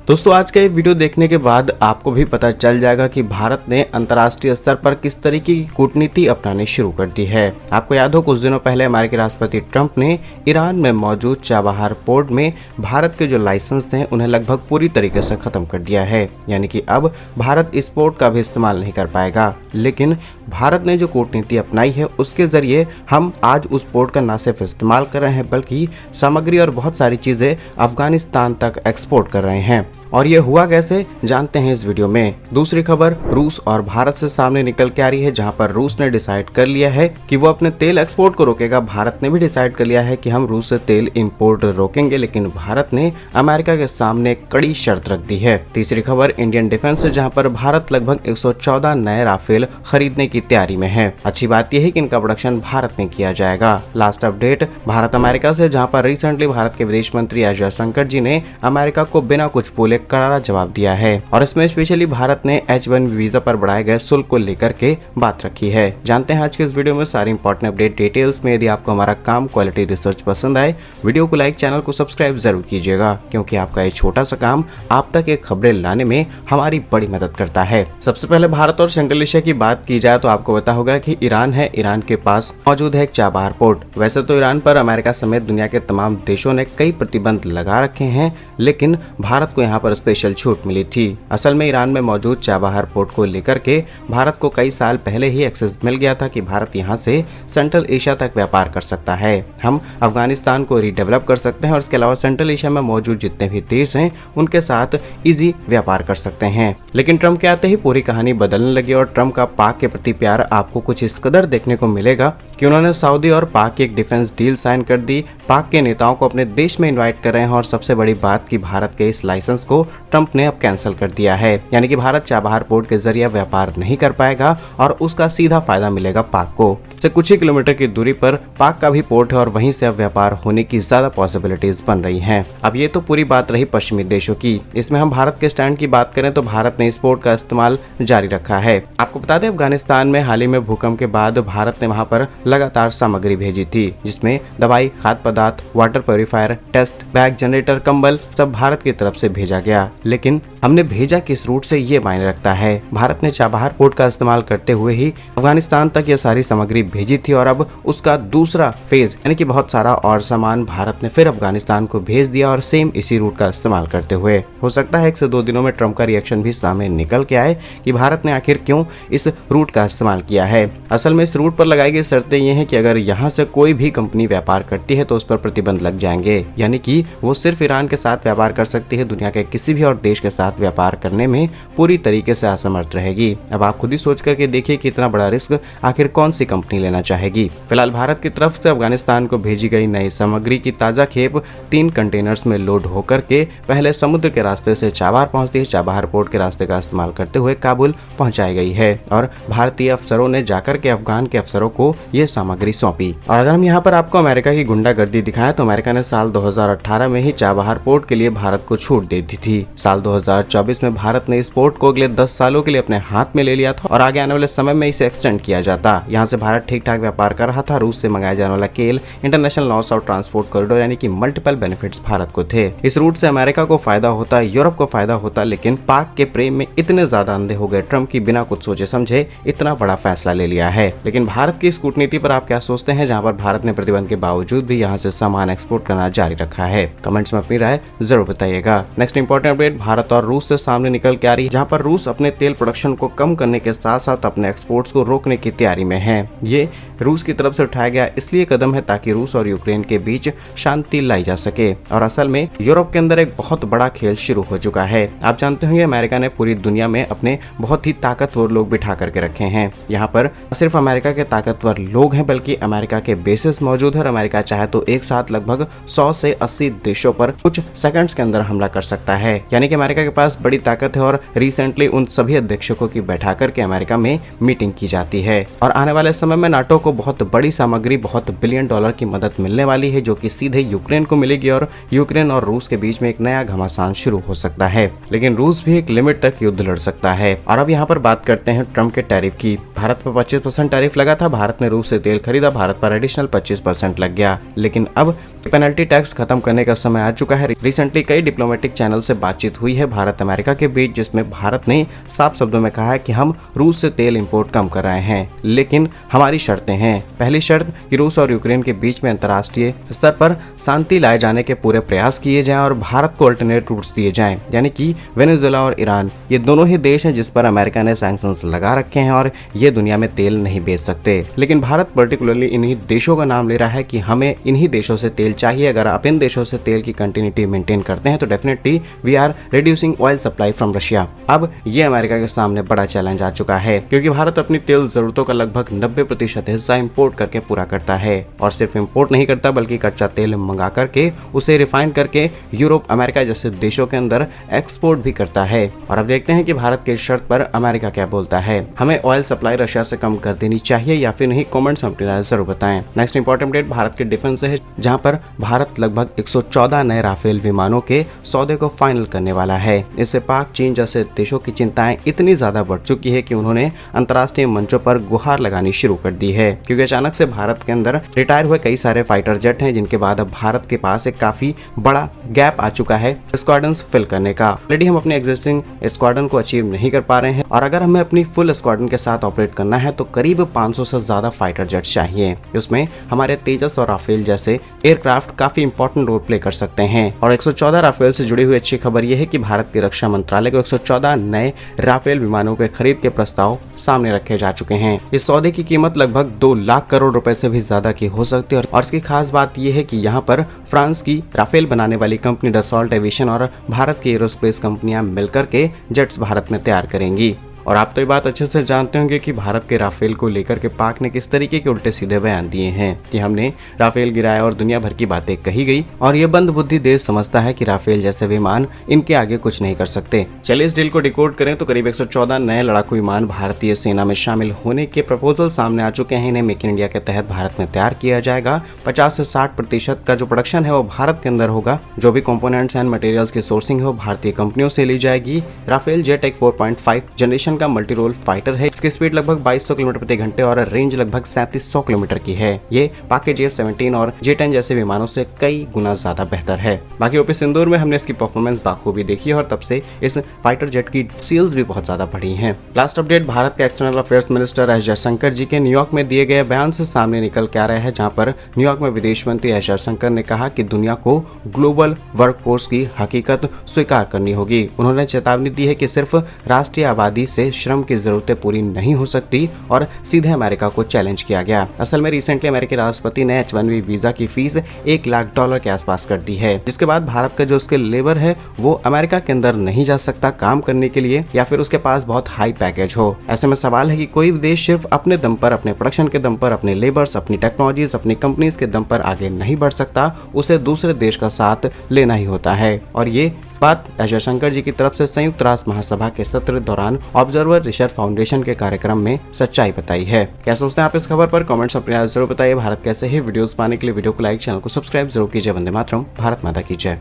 दोस्तों आज का ये वीडियो देखने के बाद आपको भी पता चल जाएगा कि भारत ने अंतर्राष्ट्रीय स्तर पर किस तरीके की कूटनीति अपनानी शुरू कर दी है। आपको याद हो कुछ दिनों पहले अमेरिकी राष्ट्रपति ट्रंप ने ईरान में मौजूद चाबहार पोर्ट में भारत के जो लाइसेंस थे उन्हें लगभग पूरी तरीके से खत्म कर दिया है, यानी कि अब भारत इस पोर्ट का भी इस्तेमाल नहीं कर पाएगा। लेकिन भारत ने जो कूटनीति अपनाई है उसके जरिए हम आज उस पोर्ट का न सिर्फ इस्तेमाल कर रहे हैं बल्कि सामग्री और बहुत सारी चीजें अफगानिस्तान तक एक्सपोर्ट कर रहे हैं। और ये हुआ कैसे जानते हैं इस वीडियो में। दूसरी खबर रूस और भारत से सामने निकल के आ रही है, जहां पर रूस ने डिसाइड कर लिया है कि वो अपने तेल एक्सपोर्ट को रोकेगा। भारत ने भी डिसाइड कर लिया है कि हम रूस से तेल इंपोर्ट रोकेंगे, लेकिन भारत ने अमेरिका के सामने कड़ी शर्त रख दी है। तीसरी खबर इंडियन डिफेंस से, जहां पर भारत लगभग 114 नए राफेल खरीदने की तैयारी में है। अच्छी बात यह है कि इनका प्रोडक्शन भारत में किया जाएगा। लास्ट अपडेट भारत अमेरिका से, जहाँ पर रिसेंटली भारत के विदेश मंत्री एस जयशंकर जी ने अमेरिका को बिना कुछ बोले करारा जवाब दिया है और इसमें स्पेशली भारत ने H1 वीजा पर बढ़ाए गए शुल्क को लेकर के बात रखी है। जानते हैं आज के इस वीडियो में सारी इंपॉर्टेंट अपडेट डिटेल्स में। यदि आपको हमारा काम क्वालिटी रिसर्च पसंद आए, वीडियो को लाइक, चैनल को सब्सक्राइब जरूर कीजिएगा, क्योंकि आपका ये छोटा सा काम आप तक एक खबरें लाने में हमारी बड़ी मदद करता है। सबसे पहले भारत और सेंट्रल एशिया की बात की जाए तो आपको पता होगा कि ईरान है, ईरान के पास मौजूद है एक चाबहार पोर्ट। वैसे तो ईरान पर अमेरिका समेत दुनिया के तमाम देशों ने कई प्रतिबंध लगा रखे हैं, लेकिन भारत को यहाँ पर स्पेशल छूट मिली थी। असल में ईरान में मौजूद चाबहार पोर्ट को लेकर के भारत को कई साल पहले ही एक्सेस मिल गया था कि भारत यहाँ से सेंट्रल एशिया तक व्यापार कर सकता है। हम अफगानिस्तान को रीडेवलप कर सकते हैं और इसके अलावा सेंट्रल एशिया में मौजूद जितने भी देश हैं उनके साथ इजी व्यापार कर सकते हैं। लेकिन ट्रंप के आते ही पूरी कहानी बदलने लगी और ट्रंप का पाक के प्रति प्यार आपको कुछ इस कदर देखने को मिलेगा कि उन्होंने सऊदी और पाक की एक डिफेंस डील साइन कर दी। पाक के नेताओं को अपने देश में इनवाइट कर रहे हैं और सबसे बड़ी बात कि भारत के इस लाइसेंस को ट्रंप ने अब कैंसिल कर दिया है, यानी कि भारत चाबहार पोर्ट के जरिए व्यापार नहीं कर पाएगा और उसका सीधा फायदा मिलेगा पाक को। से कुछ ही किलोमीटर की दूरी पर पाक का भी पोर्ट है और वहीं से अब व्यापार होने की ज्यादा पॉसिबिलिटीज बन रही हैं। अब ये तो पूरी बात रही पश्चिमी देशों की। इसमें हम भारत के स्टैंड की बात करें तो भारत ने इस पोर्ट का इस्तेमाल जारी रखा है। आपको बता दें अफगानिस्तान में हाल ही में भूकंप के बाद भारत ने वहां पर लगातार सामग्री भेजी थी, जिसमें दवाई, खाद्य पदार्थ, water purifier, test bag, generator, कंबल सब भारत की तरफ से भेजा गया। लेकिन हमने भेजा किस रूट से ये मायने रखता है। भारत ने चाबहार पोर्ट का इस्तेमाल करते हुए ही अफगानिस्तान तक ये सारी सामग्री भेजी थी और अब उसका दूसरा फेज यानी कि बहुत सारा और सामान भारत ने फिर अफगानिस्तान को भेज दिया और सेम इसी रूट का इस्तेमाल करते हुए। हो सकता है 1 से 2 दिनों में ट्रंप का रिएक्शन भी सामने निकल के आए कि भारत ने आखिर क्यों इस रूट का इस्तेमाल किया है। असल में इस रूट पर लगाई गई शर्तें ये हैं कि अगर यहाँ से कोई भी कंपनी व्यापार करती है तो उस पर प्रतिबंध लग जाएंगे, यानी कि वो सिर्फ ईरान के साथ व्यापार कर सकती है, दुनिया के किसी भी और देश के साथ व्यापार करने में पूरी तरीके से असमर्थ रहेगी। अब आप खुद ही सोच करके देखिए कि इतना बड़ा रिस्क आखिर कौन सी कंपनी लेना चाहेगी। फिलहाल भारत की तरफ से अफगानिस्तान को भेजी गई नई सामग्री की ताजा खेप 3 कंटेनर्स में लोड होकर के पहले समुद्र के रास्ते से चाबहार पहुंचती है, चाबहार पोर्ट के रास्ते का इस्तेमाल करते हुए काबुल पहुंचाई गई है और भारतीय अफसरों ने जाकर के अफगान के अफसरों को ये सामग्री सौंपी। और अगर हम यहाँ पर आपको अमेरिका की गुंडागर्दी दिखाएं तो अमेरिका ने साल 2018 में ही चाबहार पोर्ट के लिए भारत को छूट दे दी थी। साल 2024 में भारत ने इस पोर्ट को अगले 10 सालों के लिए अपने हाथ में ले लिया था और आगे आने वाले समय में इसे एक्सटेंड किया जाता। यहाँ से भारत ठीक ठाक व्यापार कर रहा था। रूस से मंगाया जाने वाला केल, international north south transport corridor, यानी कि मल्टीपल बेनिफिट्स भारत को थे। इस रूट से अमेरिका को फायदा होता, यूरोप को फायदा होता, लेकिन पाक के प्रेम में इतने ज्यादा अंधे हो गए ट्रंप की बिना कुछ सोचे समझे इतना बड़ा फैसला ले लिया है। लेकिन भारत की इस कूटनीति पर आप क्या सोचते हैं, जहाँ पर भारत ने प्रतिबंध के बावजूद भी यहाँ से सामान एक्सपोर्ट करना जारी रखा है? कमेंट्स में अपनी राय जरूर बताइएगा। नेक्स्ट इंपॉर्टेंट अपडेट भारत और रूस से सामने निकल के आ रही है, जहाँ पर रूस अपने तेल प्रोडक्शन को कम करने के साथ साथ अपने एक्सपोर्ट्स को रोकने की तैयारी में है। ये रूस की तरफ से उठाया गया इसलिए कदम है ताकि रूस और यूक्रेन के बीच शांति लाई जा सके। और असल में यूरोप के अंदर एक बहुत बड़ा खेल शुरू हो चुका है। आप जानते होंगे अमेरिका ने पूरी दुनिया में अपने बहुत ही ताकतवर लोग बिठा करके रखे हैं। यहाँ पर सिर्फ अमेरिका के ताकतवर लोग हैं बल्कि अमेरिका के बेसेस मौजूद है और अमेरिका चाहे तो एक साथ लगभग 100 से 80 देशों पर कुछ सेकंड्स के अंदर हमला कर सकता है। यानी कि अमेरिका के पास बड़ी ताकत है और रिसेंटली उन सभी अध्यक्षों की बैठा करके अमेरिका में मीटिंग की जाती है और आने वाले समय में नाटो को बहुत बड़ी सामग्री, बहुत बिलियन डॉलर की मदद मिलने वाली है, जो कि सीधे यूक्रेन को मिलेगी और यूक्रेन और रूस के बीच में एक नया घमासान शुरू हो सकता है। लेकिन रूस भी एक लिमिट तक युद्ध लड़ सकता है। और अब यहाँ पर बात करते हैं ट्रंप के टैरिफ की। भारत पर 25% टैरिफ लगा था, भारत ने रूस से तेल खरीदा, भारत पर एडिशनल 25% लग गया। लेकिन अब पेनल्टी टैक्स खत्म करने का समय आ चुका है। रिसेंटली कई डिप्लोमेटिक चैनल से बातचीत हुई है भारत अमेरिका के बीच, जिसमें भारत ने साफ शब्दों में कहा है कि हम रूस से तेल इंपोर्ट कम कर रहे हैं, लेकिन हमारी शर्तें हैं। पहली शर्त कि रूस और यूक्रेन के बीच में अंतर्राष्ट्रीय स्तर पर शांति लाए जाने के पूरे प्रयास किए जाएं और भारत को अल्टरनेट रूट्स दिए जाएं, यानी कि वेनेजुएला और ईरान ये दोनों ही देश हैं जिस पर अमेरिका ने सैंक्शंस लगा रखे हैं और ये दुनिया में तेल नहीं बेच सकते। लेकिन भारत पर्टिकुलरली इन्हीं देशों का नाम ले रहा है कि हमें इन्हीं देशों से तेल चाहिए। अगर आप इन देशों से तेल की कंटिन्यूटी मेंटेन करते हैं तो definitely we are reducing oil supply from Russia. अब ये अमेरिका के सामने बड़ा चैलेंज आ चुका है, क्योंकि भारत अपनी तेल जरूरतों का लगभग 90% हिस्सा इंपोर्ट करके पूरा करता है और सिर्फ इंपोर्ट नहीं करता बल्कि कच्चा तेल मंगा करके उसे रिफाइन करके यूरोप, अमेरिका जैसे देशों के अंदर एक्सपोर्ट भी करता है। और अब देखते हैं कि भारत की शर्त पर अमेरिका क्या बोलता है। हमें ऑयल सप्लाई रशिया से कम कर देनी चाहिए या फिर नहीं, कमेंट्स में अपनी राय जरूर बताएं। नेक्स्ट इंपॉर्टेंट अपडेट भारत के डिफेंस से है, जहां पर भारत लगभग 114 नए राफेल विमानों के सौदे को फाइनल करने वाला है। इससे पाक, चीन जैसे देशों की चिंताएं इतनी ज्यादा बढ़ चुकी है कि उन्होंने अंतर्राष्ट्रीय मंचों पर गुहार लगानी शुरू कर दी है, क्योंकि अचानक से भारत के अंदर रिटायर हुए कई सारे फाइटर जेट हैं, जिनके बाद अब भारत के पास एक काफी बड़ा गैप आ चुका है स्क्वाड्रन्स फिल करने का। ऑलरेडी हम अपने एग्जिस्टिंग स्क्वाड्रन को अचीव नहीं कर पा रहे हैं और अगर हमें अपनी फुल स्क्वाड्रन के साथ ऑपरेट करना है तो करीब 500 से ज्यादा फाइटर जेट चाहिए। उसमें हमारे तेजस और राफेल जैसे एयरक्राफ्ट काफी इंपॉर्टेंट रोल प्ले कर सकते हैं। और 114 राफेल से जुड़ी हुई अच्छी खबर यह है कि भारत के रक्षा मंत्रालय को 114 नए राफेल विमानों के खरीद के प्रस्ताव सामने रखे जा चुके हैं। इस सौदे की कीमत लगभग 2 लाख करोड़ रुपए से भी ज्यादा की हो सकती है और इसकी खास बात यह है कि यहाँ पर फ्रांस की राफेल बनाने वाली कंपनी डसॉल्ट एविएशन और भारत की एरोस्पेस कंपनियां मिलकर के जेट्स भारत में तैयार करेंगी। और आप तो ये बात अच्छे से जानते होंगे कि भारत के राफेल को लेकर के पाक ने किस तरीके के उल्टे सीधे बयान दिए हैं कि हमने राफेल गिराया और दुनिया भर की बातें कही गई और ये बंद बुद्धि देश समझता है कि राफेल जैसे विमान इनके आगे कुछ नहीं कर सकते। चलिए इस डील को डिकोड करें तो करीब 114 नए लड़ाकू विमान भारतीय सेना में शामिल होने के प्रपोजल सामने आ चुके हैं। इन्हें मेक इन इंडिया के तहत भारत में तैयार किया जाएगा। 50 से 60% का जो प्रोडक्शन है वो भारत के अंदर होगा। जो भी कंपोनेंट्स एंड मटेरियल्स की सोर्सिंग है वो भारतीय कंपनियों से ली जाएगी। राफेल जेट एक 4.5 जनरेशन का मल्टी रोल फाइटर है। इसकी स्पीड लगभग 2200 किलोमीटर प्रति घंटे और रेंज लगभग 3700 किलोमीटर की है। ये पाक के J-17 और J-10 जैसे विमानों से कई गुना ज्यादा बेहतर है। बाकी ओपी सिंदूर में हमने इसकी परफॉर्मेंस बाखूबी देखी है और तब से इस फाइटर जेट की सेल्स भी बहुत ज्यादा बढ़ी हैं। लास्ट अपडेट भारत के external affairs minister S Jaishankar ji के न्यूयॉर्क में दिए गए बयान से सामने निकल के आ रहा है, जहां पर न्यूयॉर्क में विदेश मंत्री एस जयशंकर ने कहा कि दुनिया को ग्लोबल वर्कफोर्स की हकीकत स्वीकार करनी होगी। उन्होंने चेतावनी दी है कि सिर्फ राष्ट्रीय आबादी से श्रम की जरूरतें पूरी नहीं हो सकती और सीधे अमेरिका को चैलेंज किया गया। असल में रिसेंटली अमेरिकी राष्ट्रपति ने H-1B वीजा की फीस $1 लाख के आसपास कर दी है, जिसके बाद भारत का जो उसके लेबर है वो अमेरिका के अंदर नहीं जा सकता काम करने के लिए या फिर उसके पास बहुत हाई पैकेज हो। ऐसे में सवाल है कि कोई भी देश सिर्फ अपने दम पर, अपने प्रोडक्शन के दम पर, अपने लेबर्स, अपनी टेक्नोलॉजीज, अपनी कंपनीज के दम पर आगे नहीं बढ़ सकता, उसे दूसरे देश का साथ लेना ही होता है। और ये बात एस जयशंकर जी की तरफ से संयुक्त राष्ट्र महासभा के सत्र दौरान ऑब्जर्वर रिसर्च फाउंडेशन के कार्यक्रम में सच्चाई बताई है। क्या सोचते हैं आप इस खबर पर? कमेंट्स में अपनी राय जरूर बताइए। भारत कैसे ही वीडियोस पाने के लिए वीडियो को लाइक, चैनल को सब्सक्राइब जरूर कीजिए। वंदे मातरम, भारत माता की जय।